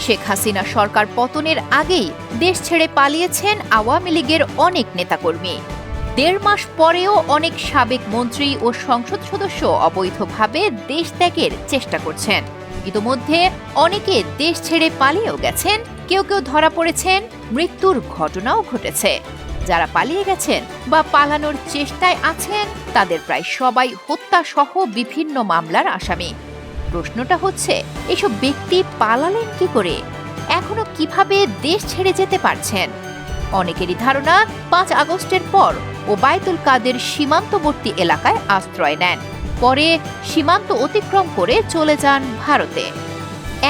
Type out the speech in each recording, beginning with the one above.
শেখ হাসিনা সরকার পতনের আগেই দেশ ছেড়ে পালিয়েছেন আওয়ামী লীগের অনেক নেতাকর্মী। ১.৫ মাস পরেও অনেক সাবেক মন্ত্রী ও সংসদ সদস্য অবৈধভাবে দেশ ত্যাগের চেষ্টা করছেন। ইতোমধ্যে অনেকে দেশ ছেড়ে পালিয়েও গেছেন, কেউ কেউ ধরা পড়েছেন, মৃত্যুর ঘটনাও ঘটেছে। যারা পালিয়ে গেছেন বা পালানোর চেষ্টায় আছেন তাদের প্রায় সবাই হত্যাসহ বিভিন্ন মামলার আসামি। প্রশ্নটা হচ্ছে, এসব ব্যক্তি পালালেন কি করে? এখনো কিভাবে দেশ ছেড়ে যেতে পারছেন? অনেকেরই ধারণা ৫ আগস্টের পর ওবায়দুল কাদের সীমান্তবর্তী এলাকায় আশ্রয় নেন, পরে সীমান্ত অতিক্রম করে চলে যান ভারতে।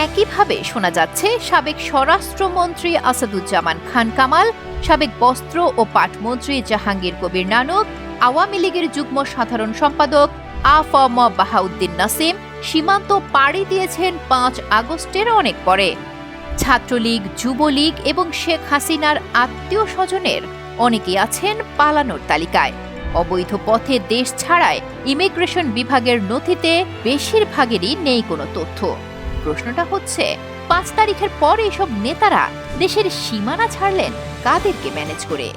একইভাবে শোনা যাচ্ছে সাবেক স্বরাষ্ট্রমন্ত্রী আসাদুজ্জামান খান কামাল, সাবেক বস্ত্র ও পাটমন্ত্রী জাহাঙ্গীর কবির নানক, আওয়ামী লীগের যুগ্ম সাধারণ সম্পাদক আ.ফ.ম. বাহাউদ্দিন নাসিম সীমান্ত পাড়ি দিয়েছেন ৫ আগস্টের অনেক পরে। ছাত্রলীগ, যুবলীগ এবং শেখ হাসিনার আত্মীয় স্বজনের অনেকেই আছেন পালানোর তালিকায়। অবৈধ পথে দেশ ছাড়ায় ইমিগ্রেশন বিভাগের নথিতে বেশিরভাগেরই নেই কোনো তথ্য। প্রশ্নটা হচ্ছে, ৫ তারিখের পর এসব নেতারা দেশের সীমানা ছাড়লেন কাদেরকে ম্যানেজ করে?